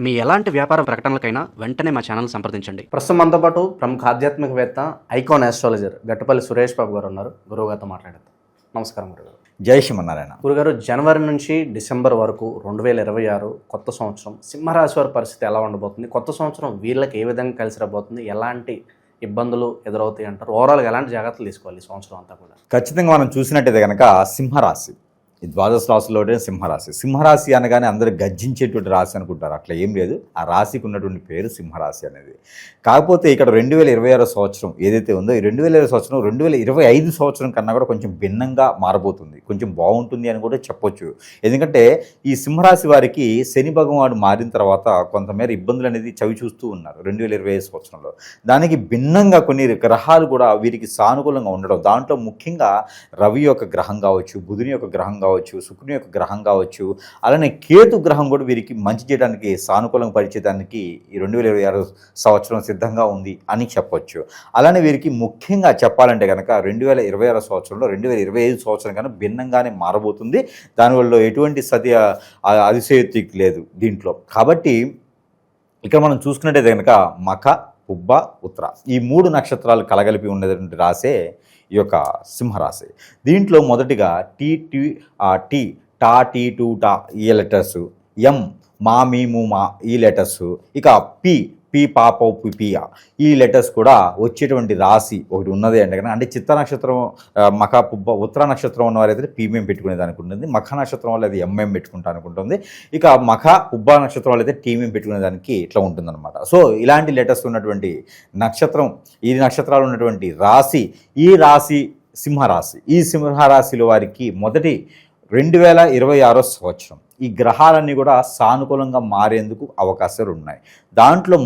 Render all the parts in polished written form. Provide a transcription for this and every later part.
మీ ఎలాంటి వ్యాపార ప్రకటనలకైనా వెంటనే మా ఛానల్ సంప్రదించండి. ప్రస్తుతం మనతో పాటు ప్రముఖ ఆధ్యాత్మికవేత్త ఐకాన్ ఆస్ట్రాలజర్ గట్టపల్లి సురేష్ బాబు గారు ఉన్నారు. గురువుగారితో మాట్లాడతాం. నమస్కారం గురుగారు. జై శ్రీమన్నారాయణ. గురుగారు, జనవరి నుంచి డిసెంబర్ వరకు 2026 కొత్త సంవత్సరం సింహరాశి వారి పరిస్థితి ఎలా ఉండబోతుంది? కొత్త సంవత్సరం వీళ్ళకి ఏ విధంగా కలిసి రాబోతుంది? ఎలాంటి ఇబ్బందులు ఎదురవుతాయి అంటారు? ఓవరాల్గా ఎలాంటి జాగ్రత్తలు తీసుకోవాలి ఈ సంవత్సరం అంతా కూడా? ఖచ్చితంగా మనం చూసినట్టయితే కనుక సింహరాశి, ఈ ద్వాదశ రాశిలోనే సింహరాశి. సింహరాశి అనగానే అందరూ గర్జించేటువంటి రాశి అనుకుంటారు. అట్లా ఏం లేదు. ఆ రాశికి ఉన్నటువంటి పేరు సింహరాశి అనేది. కాకపోతే ఇక్కడ 2026 సంవత్సరం ఏదైతే ఉందో, ఈ 2026 సంవత్సరం 2025 సంవత్సరం కన్నా కూడా కొంచెం భిన్నంగా మారబోతుంది. కొంచెం బాగుంటుంది అని కూడా చెప్పొచ్చు. ఎందుకంటే ఈ సింహరాశి వారికి శని భగవానుడు మారిన తర్వాత కొంతమేర ఇబ్బందులు అనేది చవి చూస్తూ ఉన్నారు 2025 సంవత్సరంలో. దానికి భిన్నంగా కొన్ని గ్రహాలు కూడా వీరికి సానుకూలంగా ఉండడం, దాంట్లో ముఖ్యంగా రవి యొక్క గ్రహం కావచ్చు, బుధుని యొక్క గ్రహం కావచ్చు, శుక్రుని యొక్క గ్రహం కావచ్చు, అలానే కేతు గ్రహం కూడా వీరికి మంచి చేయడానికి, సానుకూలంగా పరిచేయడానికి ఈ 2026 సంవత్సరం సిద్ధంగా ఉంది అని చెప్పొచ్చు. అలానే వీరికి ముఖ్యంగా చెప్పాలంటే కనుక 2026 సంవత్సరంలో 2025 సంవత్సరం కన్నా భిన్నంగానే మారబోతుంది. దానివల్ల ఎటువంటి అతిశయోక్తి లేదు దీంట్లో. కాబట్టి ఇక్కడ మనం చూసుకున్నట్టయితే కనుక మఖ, పుబ్బ, ఉత్తర ఈ 3 నక్షత్రాలు కలగలిపి ఉన్నటువంటి రాసే ఈ యొక్క సింహరాశి. దీంట్లో మొదటిగా టీ టా టీ టూ టా ఈ లెటర్సు, ఎం మా మీ ము మా ఈ లెటర్సు, ఇక పి పాప పియా ఈ లెటర్స్ కూడా వచ్చేటువంటి రాశి ఒకటి ఉన్నది అంటే కనుక, అంటే చిత్త నక్షత్రం మఖ, పుబ్బ, ఉత్తర నక్షత్రం ఉన్న వారైతే పీఎం పెట్టుకునేది అనుకుంటుంది. మఖ నక్షత్రం వాళ్ళు అది ఎంఎం పెట్టుకుంటా అనుకుంటుంది. ఇక మఖ, పుబ్బ నక్షత్రం వాళ్ళు అయితే టీఎం పెట్టుకునేదానికి ఇట్లా ఉంటుందన్నమాట. సో ఇలాంటి లెటర్స్ ఉన్నటువంటి నక్షత్రం, ఈ నక్షత్రాలు ఉన్నటువంటి రాశి ఈ రాశి సింహరాశి. ఈ సింహరాశిలో వారికి మొదటి 2026 సంవత్సరం ఈ గ్రహాలన్నీ కూడా సానుకూలంగా మారేందుకు అవకాశాలు ఉన్నాయి. దాంట్లో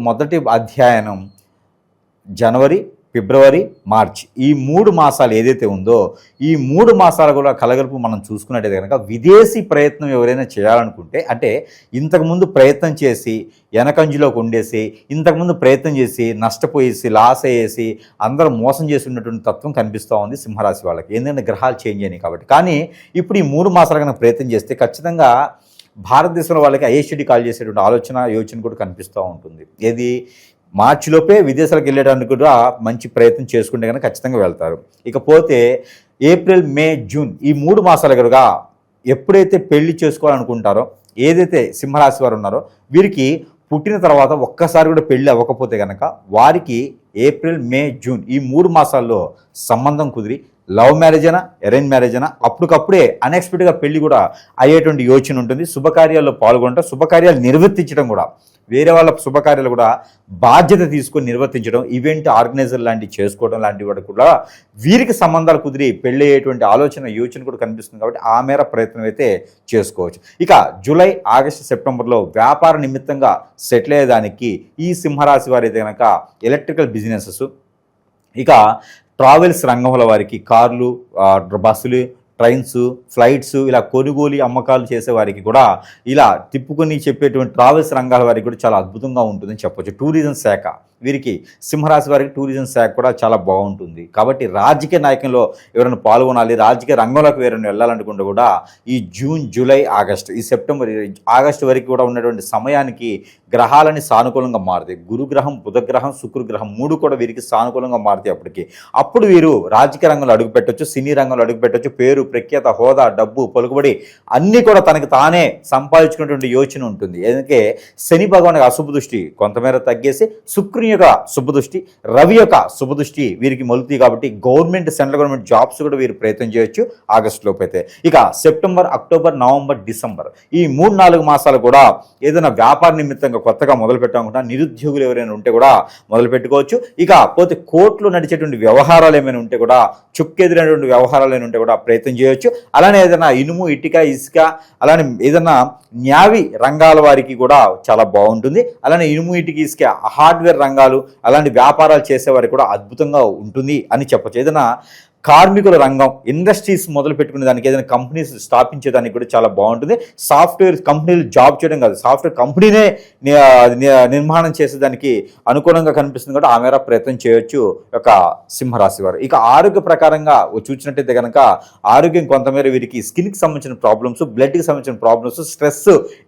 మొదటి అధ్యయనం జనవరి, ఫిబ్రవరి, మార్చి ఈ 3 మాసాలు ఏదైతే ఉందో, ఈ 3 మాసాలు కూడా కలగలుపు మనం చూసుకున్నట్టయితే కనుక విదేశీ ప్రయత్నం ఎవరైనా చేయాలనుకుంటే, అంటే ఇంతకుముందు ప్రయత్నం చేసి వెనకంజులోకి ఉండేసి, ఇంతకుముందు ప్రయత్నం చేసి నష్టపోయేసి, లాస్ అయ్యేసి అందరూ మోసం చేసి ఉన్నటువంటి తత్వం కనిపిస్తూ ఉంది సింహరాశి వాళ్ళకి. ఎందుకంటే గ్రహాలు చేంజ్ అయినాయి కాబట్టి. కానీ ఇప్పుడు ఈ 3 మాసాల కన్నా ప్రయత్నం చేస్తే ఖచ్చితంగా భారతదేశంలో వాళ్ళకి ఐఎస్టీ కాల్ చేసేటువంటి యోచన కూడా కనిపిస్తూ ఉంటుంది. ఏది మార్చిలోపే విదేశాలకు వెళ్ళడానికి కూడా మంచి ప్రయత్నం చేసుకుంటే కనుక ఖచ్చితంగా వెళ్తారు. ఇకపోతే ఏప్రిల్, మే, జూన్ ఈ 3 మాసాలు కనుక ఎప్పుడైతే పెళ్లి చేసుకోవాలనుకుంటారో, ఏదైతే సింహరాశి వారు ఉన్నారో వీరికి పుట్టిన తర్వాత ఒక్కసారి కూడా పెళ్ళి అవ్వకపోతే కనుక వారికి ఏప్రిల్, మే, జూన్ ఈ 3 మాసాల్లో సంబంధం కుదిరి లవ్ మ్యారేజ్ అయినా, అరేంజ్ మ్యారేజ్ అయినా అప్పటికప్పుడే అన్ఎక్స్పెక్టెడ్గా పెళ్లి కూడా అయ్యేటువంటి యోచన ఉంటుంది. శుభకార్యాల్లో పాల్గొనడం, శుభకార్యాలు నిర్వర్తించడం కూడా, వేరే వాళ్ళ శుభకార్యాలు కూడా బాధ్యత తీసుకొని నిర్వర్తించడం, ఈవెంట్ ఆర్గనైజర్ లాంటివి చేసుకోవడం లాంటివి వాటి కూడా వీరికి సంబంధాలు కుదిరి పెళ్ళి అయ్యేటువంటి యోచన కూడా కనిపిస్తుంది. కాబట్టి ఆ మేర ప్రయత్నం అయితే చేసుకోవచ్చు. ఇక జూలై, ఆగస్టు, సెప్టెంబర్లో వ్యాపార నిమిత్తంగా సెటిల్ అయ్యేదానికి ఈ సింహరాశి వారు అయితే కనుక ఎలక్ట్రికల్ బిజినెసెస్, ఇక ట్రావెల్స్ రంగంలో వారికి కార్లు, బస్సులు, ట్రైన్స్, ఫ్లైట్స్ ఇలా కొనుగోలు అమ్మకాలు చేసే వారికి కూడా, ఇలా తిప్పుకొని చెప్పేటువంటి ట్రావెల్స్ రంగాల వారికి కూడా చాలా అద్భుతంగా ఉంటుందని చెప్పొచ్చు. టూరిజం శాఖ వీరికి సింహరాశి వారికి టూరిజం శాఖ కూడా చాలా బాగుంటుంది. కాబట్టి రాజకీయ నాయకంలో ఎవరైనా పాల్గొనాలి, రాజకీయ రంగంలోకి ఎవరైనా వెళ్ళాలనుకుంటే కూడా ఈ జూన్, జూలై, ఆగస్టు, ఈ సెప్టెంబర్, ఆగస్టు వరకు కూడా ఉన్నటువంటి సమయానికి గ్రహాలని సానుకూలంగా మారుతాయి. గురుగ్రహం, బుధగ్రహం, శుక్రగ్రహం 3 కూడా వీరికి సానుకూలంగా మారుతాయి. అప్పుడు వీరు రాజకీయ రంగంలో అడుగుపెట్టవచ్చు, సినీ రంగంలో అడుగుపెట్టవచ్చు. పేరు, ప్రఖ్యాత, హోదా, డబ్బు, పలుకుబడి అన్నీ కూడా తనకు తానే సంపాదించుకున్నటువంటి యోచన ఉంటుంది. ఎందుకంటే శని భగవాన్ అశుభ దృష్టి కొంతమేర తగ్గేసి శుక్రుని యొక్క శుభదృష్టి, రవి యొక్క శుభదృష్టి వీరికి మలుతాయి. కాబట్టి గవర్నమెంట్, సెంట్రల్ గవర్నమెంట్ జాబ్స్ కూడా వీరు ప్రయత్నం చేయొచ్చు ఆగస్టు లోపు అయితే. ఇక సెప్టెంబర్, అక్టోబర్, నవంబర్, డిసెంబర్ ఈ 3-4 మాసాలు కూడా ఏదైనా వ్యాపార నిమిత్తంగా కొత్తగా మొదలు పెట్టాలనుకుంటా నిరుద్యోగులు ఎవరైనా ఉంటే కూడా మొదలు పెట్టుకోవచ్చు. ఇక పోతే కోర్టులో నడిచేటువంటి వ్యవహారాలు ఏమైనా ఉంటే కూడా, చుక్కెదిరినటువంటి వ్యవహారాలు ఏమైనా ఉంటే కూడా ప్రయత్నం చేయొచ్చు. అలానే ఏదైనా ఇనుము, ఇటుక, ఇసుక, అలానే ఏదైనా న్యావి రంగాల వారికి కూడా చాలా బాగుంటుంది. అలానే ఇనుము, ఇటుక, ఇసుక, హార్డ్వేర్ రంగాలు అలాంటి వ్యాపారాలు చేసేవారికి కూడా అద్భుతంగా ఉంటుంది అని చెప్పచ్చు. ఏదైనా కార్మికుల రంగం, ఇండస్ట్రీస్ మొదలు పెట్టుకునే దానికి, ఏదైనా కంపెనీస్ స్థాపించేదానికి కూడా చాలా బాగుంటుంది. సాఫ్ట్వేర్ కంపెనీలు జాబ్ చేయడం కాదు, సాఫ్ట్వేర్ కంపెనీనే నిర్మాణం చేసేదానికి అనుకూలంగా కనిపిస్తుంది కూడా ఆ మేర ప్రయత్నం చేయొచ్చు ఒక సింహరాశి వారు. ఇక ఆరోగ్య ప్రకారంగా చూసినట్టయితే కనుక ఆరోగ్యం కొంతమేర వీరికి స్కిన్కి సంబంధించిన ప్రాబ్లమ్స్, బ్లడ్కి సంబంధించిన ప్రాబ్లమ్స్, స్ట్రెస్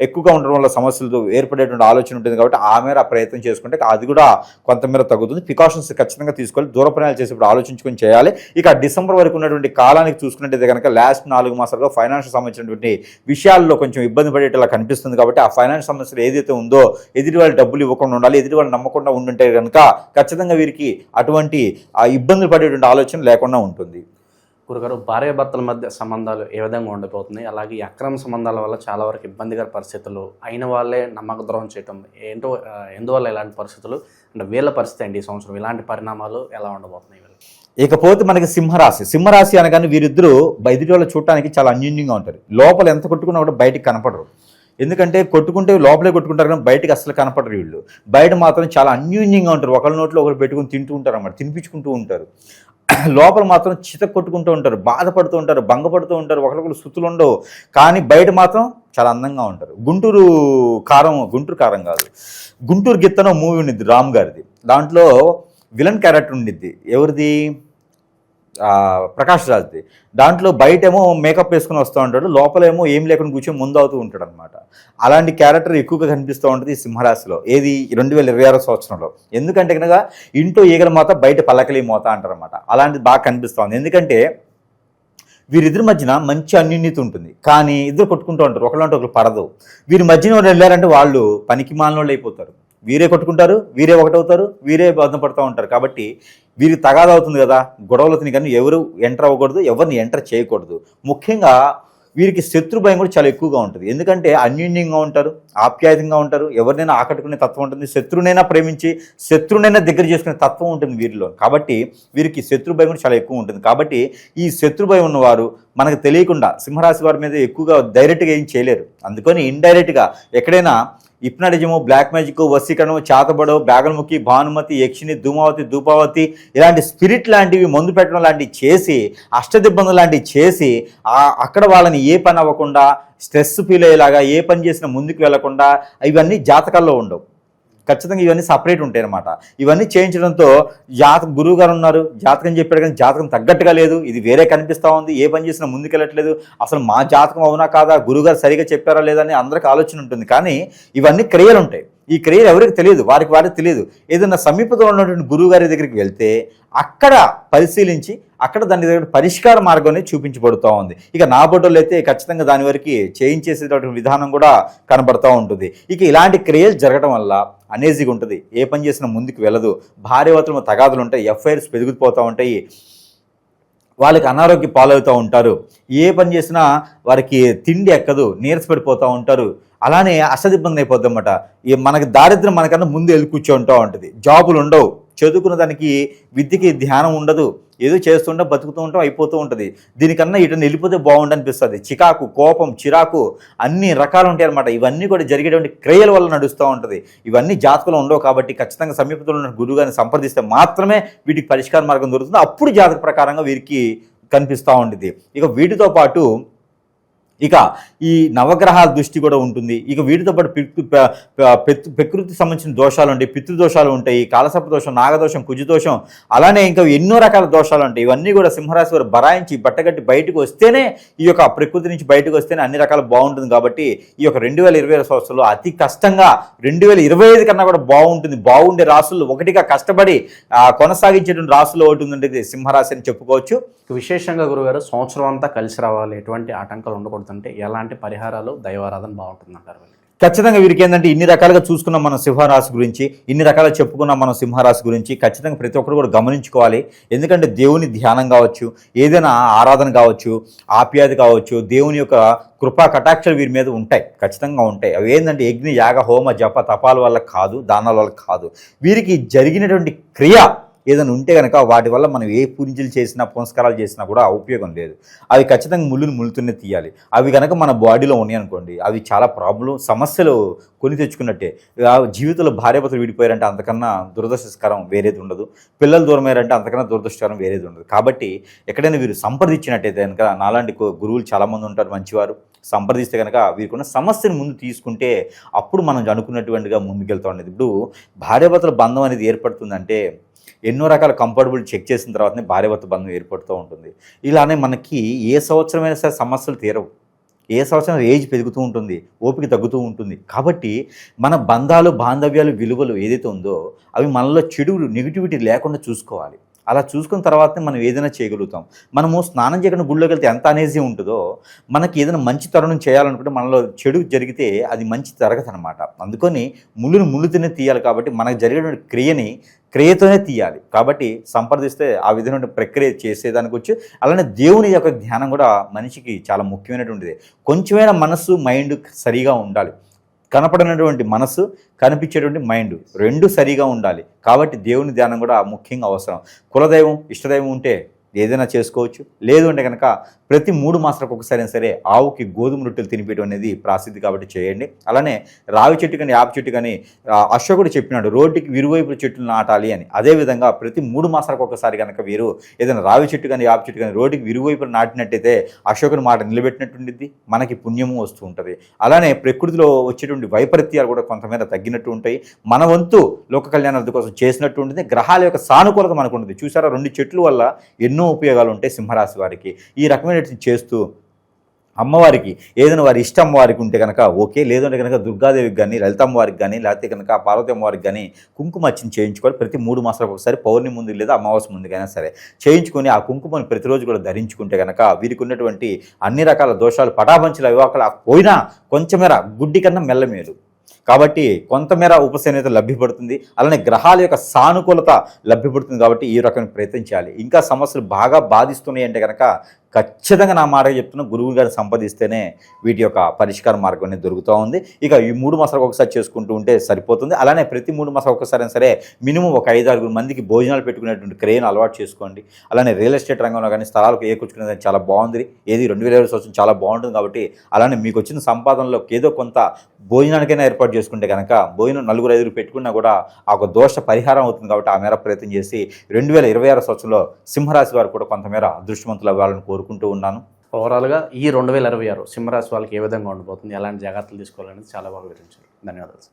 ఎక్కువగా ఉండడం వల్ల సమస్యలు ఏర్పడేటువంటి ఆలోచన ఉంటుంది కాబట్టి ఆ మేర ప్రయత్నం చేసుకుంటే అది కూడా కొంతమేర తగ్గుతుంది. ప్రికాషన్స్ ఖచ్చితంగా తీసుకోవాలి, దూర ప్రయాణాలు చేసేప్పుడు ఆలోచించుకొని చేయాలి. ఇక డిసెంబర్ వరకు ఉన్నటువంటి కాలానికి చూసుకున్నట్టయితే కనుక లాస్ట్ 4 మాసాలుగా ఫైనాన్స్ సంబంధించినటువంటి విషయాల్లో కొంచెం ఇబ్బంది పడేటలా కనిపిస్తుంది కాబట్టి ఆ ఫైనాన్స్ సమస్యలు ఏదైతే ఉందో ఎదుటి వాళ్ళు డబ్బులు ఇవ్వకుండా ఉండాలి, ఎదుటి వాళ్ళు నమ్మకుండా ఉండుంటే కనుక ఖచ్చితంగా వీరికి అటువంటి ఇబ్బందులు పడేటువంటి ఆలోచన లేకుండా ఉంటుంది. గురుగారు, భార్యాభర్తల మధ్య సంబంధాలు ఏ విధంగా ఉండిపోతున్నాయి, అలాగే ఈ అక్రమ సంబంధాల వల్ల చాలా వరకు ఇబ్బందికర పరిస్థితులు, అయిన వాళ్ళే నమ్మక ద్రోహం చేయటం ఎందువల్ల ఇలాంటి పరిస్థితులు, అంటే వీళ్ళ పరిస్థితి ఏంటి ఈ సంవత్సరం, ఇలాంటి పరిణామాలు ఎలా ఉండబోతున్నాయి? ఇకపోతే మనకి సింహరాశి అనగానే వీరిద్దరూ ఎదుటి వాళ్ళు చూడటానికి చాలా అన్యూన్యంగా ఉంటారు. లోపల ఎంత కొట్టుకున్నా కూడా బయటికి కనపడరు. ఎందుకంటే కొట్టుకుంటే లోపలే కొట్టుకుంటారు కానీ బయటకు అసలు కనపడరు వీళ్ళు. బయట మాత్రం చాలా అన్యూన్యంగా ఉంటారు, ఒకరి నోట్లో ఒకరు పెట్టుకుని తింటూ ఉంటారు అన్నమాట, తినిపించుకుంటూ ఉంటారు. లోపల మాత్రం చిత కొట్టుకుంటూ ఉంటారు, బాధపడుతూ ఉంటారు, భంగపడుతూ ఉంటారు, ఒకరికొకరు స్థుతులు ఉండవు. కానీ బయట మాత్రం చాలా అందంగా ఉంటారు. గుంటూరు కారం కాదు, గుంటూరు గిత్తనం మూవీ ఉండిద్ది రామ్ గారిది. దాంట్లో విలన్ క్యారెక్టర్ ఉండిద్ది, ఎవరిది? ప్రకాష్ రాజ్ది. దాంట్లో బయటేమో మేకప్ వేసుకుని వస్తూ ఉంటాడు, లోపలేమో ఏం లేకుండా కూర్చొని ముందు అవుతూ ఉంటాడు అనమాట. అలాంటి క్యారెక్టర్ ఎక్కువగా కనిపిస్తూ ఉంటుంది ఈ సింహరాశిలో. ఏది 2026 సంవత్సరంలో. ఎందుకంటే కనుక ఇంట్లో ఈగల మోత, బయట పల్లకలి మోత అంటారు అనమాట. అలాంటిది బాగా కనిపిస్తూ ఉంది. ఎందుకంటే వీరిద్దరి మధ్యన మంచి అన్యూన్యత ఉంటుంది, కానీ ఇద్దరు కొట్టుకుంటూ ఉంటారు, ఒకళ్ళంటే ఒకరు పడదు. వీరి మధ్యన వెళ్ళారంటే వాళ్ళు పనికి మాలిన వాళ్ళు అయిపోతారు. వీరే కొట్టుకుంటారు, వీరే ఒకటవుతారు, వీరే బాధపడుతూ ఉంటారు. కాబట్టి వీరికి తగాదా అవుతుంది కదా, గొడవలతోని కానీ ఎవరు ఎంటర్ అవ్వకూడదు, ఎవరిని ఎంటర్ చేయకూడదు. ముఖ్యంగా వీరికి శత్రు భయం కూడా చాలా ఎక్కువగా ఉంటుంది. ఎందుకంటే అన్యూన్యంగా ఉంటారు, ఆప్యాయంగా ఉంటారు, ఎవరినైనా ఆకట్టుకునే తత్వం ఉంటుంది, శత్రునైనా ప్రేమించి శత్రునైనా దగ్గర చేసుకునే తత్వం ఉంటుంది వీరిలో. కాబట్టి వీరికి శత్రు భయం కూడా చాలా ఎక్కువ ఉంటుంది. కాబట్టి ఈ శత్రు భయం ఉన్నవారు మనకు తెలియకుండా సింహరాశి వారి మీద ఎక్కువగా డైరెక్ట్గా ఏం చేయలేరు. అందుకని ఇండైరెక్ట్గా ఎక్కడైనా హిప్నాటిజము, బ్లాక్ మ్యాజిక్, వశీకరణం, చాతబడో, బ్యాగల్ముఖి, భానుమతి, యక్షిని, ధూమావతి, ధూపావతి ఇలాంటి స్పిరిట్ లాంటివి మందు పెట్టడం లాంటివి చేసి, అష్టదిబ్బందులు లాంటివి చేసి అక్కడ వాళ్ళని ఏ పని అవ్వకుండా, స్ట్రెస్ ఫీల్ అయ్యేలాగా, ఏ పని చేసినా ముందుకు వెళ్లకుండా, ఇవన్నీ జాతకాల్లో ఉండవు. ఖచ్చితంగా ఇవన్నీ సపరేట్ ఉంటాయి అన్నమాట. ఇవన్నీ చేయించడంతో గురువు గారు ఉన్నారు, జాతకం చెప్పాడు కానీ జాతకం తగ్గట్టుగా లేదు, ఇది వేరే కనిపిస్తూ ఉంది, ఏ పని చేసినా ముందుకెళ్ళట్లేదు, అసలు మా జాతకం అవునా కాదా, గురువుగారు సరిగా చెప్పారా లేదా అని అందరికీ ఆలోచన ఉంటుంది. కానీ ఇవన్నీ క్రియలు ఉంటాయి. ఈ క్రియలు ఎవరికి తెలియదు, వారికి తెలియదు. ఏదైనా సమీపంలో ఉన్నటువంటి గురువు గారి దగ్గరికి వెళ్తే అక్కడ పరిశీలించి అక్కడ దాని దగ్గర పరిష్కార మార్గాన్ని చూపించబడుతూ ఉంది. ఇక నా బొడ్డలు అయితే ఖచ్చితంగా దాని వరకు చేయించేసేటటువంటి విధానం కూడా కనబడుతూ ఉంటుంది. ఇక ఇలాంటి క్రియలు జరగడం వల్ల అనేజీగా ఉంటుంది, ఏ పని చేసినా ముందుకు వెళ్ళదు, భార్యాభర్తల తగాదులు ఉంటాయి, ఎఫ్ఐఆర్స్ పెరిగిపోతూ ఉంటాయి, వాళ్ళకి అనారోగ్య పాలవుతూ ఉంటారు, ఏ పని చేసినా వారికి తిండి ఎక్కదు, నీరసపడిపోతూ ఉంటారు. అలానే అసదిబ్బంది అయిపోద్ది అన్నమాట. మనకి దారిద్ర్యం మనకన్నా ముందు వెళ్ళి కూర్చోంటూ ఉంటుంది, జాబులు ఉండవు, చదువుకున్న దానికి విద్యకి ధ్యానం ఉండదు, ఏదో చేస్తుంటే బతుకుతూ ఉంటాం, అయిపోతూ ఉంటుంది. దీనికన్నా ఇటు వెళ్ళిపోతే బాగుండు అనిపిస్తుంది. చికాకు, కోపం, చిరాకు అన్ని రకాలు ఉంటాయి అన్నమాట. ఇవన్నీ కూడా జరిగేటువంటి క్రియల వల్ల నడుస్తూ ఉంటుంది. ఇవన్నీ జాతకంలో ఉండవు కాబట్టి ఖచ్చితంగా సమీపంలో ఉన్న గురువుగారిని సంప్రదిస్తే మాత్రమే వీటికి పరిష్కార మార్గం దొరుకుతుంది. అప్పుడు జాతక ప్రకారంగా వీరికి కనిపిస్తూ ఉంటుంది. ఇక వీటితో పాటు ఇక ఈ నవగ్రహాల దృష్టి కూడా ఉంటుంది. ఇక వీటితో పాటు ప్రకృతికి సంబంధించిన దోషాలు ఉంటాయి, పితృదోషాలు ఉంటాయి, కాలసర్ప దోషం, నాగదోషం, కుజదోషం, అలానే ఇంకా ఎన్నో రకాల దోషాలు ఉంటాయి. ఇవన్నీ కూడా సింహరాశి వారు బరాయించి బట్టగట్టి బయటకు వస్తేనే, ఈ యొక్క ప్రకృతి నుంచి బయటకు వస్తేనే అన్ని రకాలు బాగుంటుంది. కాబట్టి ఈ యొక్క 2020 సంవత్సరంలో అతి కష్టంగా 2025 కన్నా కూడా బాగుంటుంది. బాగుండే రాసులు ఒకటిగా కష్టపడి కొనసాగించేటువంటి రాసులు ఒకటి ఉందంటే సింహరాశి అని చెప్పుకోవచ్చు. విశేషంగా గురుగారు, సంవత్సరం అంతా కలిసి రావాలి, ఎటువంటి ఆటంకాలు ఉండకూడదంటే ఎలాంటి పరిహారాలు, దైవారాధన బాగుంటుందంటారు? ఖచ్చితంగా వీరికి ఏంటంటే ఇన్ని రకాలుగా చూసుకున్నాం మనం సింహరాశి గురించి, ఇన్ని రకాలుగా చెప్పుకున్నాం మనం సింహరాశి గురించి. ఖచ్చితంగా ప్రతి ఒక్కరు కూడా గమనించుకోవాలి. ఎందుకంటే దేవుని ధ్యానం కావచ్చు, ఏదైనా ఆరాధన కావచ్చు, ఆప్యాయత కావచ్చు, దేవుని యొక్క కృపా కటాక్షలు వీరి మీద ఉంటాయి, ఖచ్చితంగా ఉంటాయి. అవి ఏంటంటే యజ్ఞ, యాగ, హోమ, జప, తపాల వల్ల కాదు, దానాల వల్ల కాదు. వీరికి జరిగినటువంటి క్రియ ఏదైనా ఉంటే కనుక వాటి వల్ల మనం ఏ పూజలు చేసినా పునస్కారాలు చేసినా కూడా ఉపయోగం లేదు. అవి ఖచ్చితంగా ముళ్ళుని ముళ్ళుతూనే తీయాలి. అవి కనుక మన బాడీలో ఉన్నాయి అనుకోండి, అవి చాలా సమస్యలు కొని తెచ్చుకున్నట్టే. జీవితంలో భార్యాభర్తలు విడిపోయారంటే అంతకన్నా దురదృష్టకరం వేరేది ఉండదు. పిల్లలు దూరమయ్యారంటే అంతకన్నా దురదృష్టకరం వేరేది ఉండదు. కాబట్టి ఎక్కడైనా వీరు సంప్రదించినట్టయితే కనుక, నాలాంటి గురువులు చాలామంది ఉంటారు మంచివారు, సంప్రదిస్తే కనుక వీరికున్న సమస్యను ముందు తీసుకుంటే అప్పుడు మనం అనుకున్నటువంటిగా ముందుకెళ్తా ఉండేది. ఇప్పుడు భార్యాభర్తల బంధం అనేది ఏర్పడుతుందంటే ఎన్నో రకాల కంఫర్టబుల్ చెక్ చేసిన తర్వాతనే భార్యాభర్త బంధం ఏర్పడుతూ ఉంటుంది. ఇలానే మనకి ఏ సంవత్సరమైనా సరే సమస్యలు తీరవు. ఏ సంవత్సరం ఏజ్ పెరుగుతూ ఉంటుంది, ఓపిక తగ్గుతూ ఉంటుంది. కాబట్టి మన బంధాలు, బాంధవ్యాలు, విలువలు ఏదైతే ఉందో అవి మనలో చెడు నెగిటివిటీ లేకుండా చూసుకోవాలి. అలా చూసుకున్న తర్వాతనే మనం ఏదైనా చేయగలుగుతాం. మనము స్నానం చేయకుండా గుళ్ళోకి వెళ్తే ఎంత అనేజీ ఉంటుందో, మనకి ఏదైనా మంచి తరుణం చేయాలనుకుంటే మనలో చెడు జరిగితే అది మంచి జరగదు అనమాట. అందుకని ముళ్ళుతోనే తీయాలి. కాబట్టి మనకు జరిగేటువంటి క్రియతోనే తీయాలి. కాబట్టి సంప్రదిస్తే ఆ విధమైన ప్రక్రియ చేసేదానికి వచ్చి, అలానే దేవుని యొక్క ధ్యానం కూడా మనిషికి చాలా ముఖ్యమైనటువంటిది. కొంచెమైనా మనస్సు, మైండ్ సరిగా ఉండాలి. కనపడినటువంటి మనసు, కనిపించేటువంటి మైండ్ రెండు సరిగా ఉండాలి. కాబట్టి దేవుని ధ్యానం కూడా ముఖ్యంగా అవసరం. కులదైవం, ఇష్టదైవం ఉంటే ఏదైనా చేసుకోవచ్చు. లేదు అంటే కనుక ప్రతి 3 మాసాలకు ఒకసారి సరే ఆవుకి గోధుమ రొట్టెలు తినిపించడం అనేది ప్రాసిద్ధి. కాబట్టి చేయండి. అలానే రావి చెట్టు కానీ యాప చెట్టు కానీ అశోకుడు చెప్పినాడు, రోడ్డుకి ఇరువైపుల చెట్లు నాటాలి అని. అదేవిధంగా ప్రతి 3 మాసాలకు ఒకసారి కనుక వీరు ఏదైనా రావి చెట్టు కానీ యాప చెట్టు కానీ రోడ్డుకి ఇరువైపులు నాటినట్టయితే అశోకుని మాట నిలబెట్టినట్టుండిద్ది, మనకి పుణ్యము వస్తూ ఉంటుంది. అలానే ప్రకృతిలో వచ్చేటువంటి వైపరీత్యాలు కూడా కొంతమేర తగ్గినట్టు ఉంటాయి. మన వంతు లోక కళ్యాణార్థి కోసం చేసినట్టు ఉంటుంది. గ్రహాల యొక్క సానుకూలత మనకు ఉంటుంది. చూసారా, 2 చెట్లు వల్ల ఎన్నో ఉపయోగాలు ఉంటాయి సింహరాశి వారికి. ఈ రకమైన చేస్తూ అమ్మవారికి ఏదైనా వారి ఇష్ట అమ్మవారికి ఉంటే కనుక ఓకే, లేదంటే కనుక దుర్గాదేవికి కానీ, లలితమ్మ వారికి కానీ, లేకపోతే కనుక పార్వతి అమ్మవారికి కానీ కుంకుమర్చన చేయించుకోవాలి. ప్రతి 3 మాసాలకు ఒకసారి పౌర్ణమి ముందు లేదా అమావాస్య ముందుకైనా సరే చేయించుకొని ఆ కుంకుమని ప్రతిరోజు కూడా ధరించుకుంటే కనుక వీరికి ఉన్నటువంటి అన్ని రకాల దోషాలు పటాపంచల వివాహాలు పోయినా కొంచెమేర గుడ్డి కన్నా మెల్లమేలు. కాబట్టి కొంతమేర ఉపశమనత లభ్యపడుతుంది. అలానే గ్రహాల యొక్క సానుకూలత లభ్యపడుతుంది. కాబట్టి ఈ రకమైన ప్రయత్నం చేయాలి. ఇంకా సమస్యలు బాగా బాధిస్తున్నాయి అంటే కనుక ఖచ్చితంగా నా మాట చెప్తున్నా, గురువు గారిని సంపాదిస్తేనే వీటి యొక్క పరిష్కార మార్గం అనేది దొరుకుతూ ఉంది. ఇక ఈ 3 మాసాలకు ఒకసారి చేసుకుంటూ ఉంటే సరిపోతుంది. అలానే ప్రతి 3 మాసాలకు ఒకసారి సరే మినిమం ఒక 5-6 మందికి భోజనాలు పెట్టుకునేటువంటి క్రేన్ అలవాటు చేసుకోండి. అలానే రియల్ ఎస్టేట్ రంగంలో కానీ స్థలాలకు ఏకూర్చుకునేది చాలా బాగుంది. ఏది 2020 సంవత్సరం చాలా బాగుంటుంది. కాబట్టి అలానే మీకు వచ్చిన సంపాదనలో ఏదో కొంత భోజనానికైనా ఏర్పాటు చేసుకుంటే కనుక భోజనం 4-5 పెట్టుకున్నా కూడా ఆ ఒక దోష పరిహారం అవుతుంది. కాబట్టి ఆ మేర ప్రయత్నం చేసి 2026 సంవత్సరంలో సింహరాశి వారు కూడా కొంతమేర అదృష్టవంతులు అవ్వాలని కోరుకుంటూ ఉన్నాను. ఓవరాల్గా ఈ 2026 సింహరాశి వాళ్ళకి ఏ విధంగా ఉండబోతుంది, ఎలాంటి జాగ్రత్తలు తీసుకోవాలనేది చాలా బాగా వివరించారు. ధన్యవాదాలు.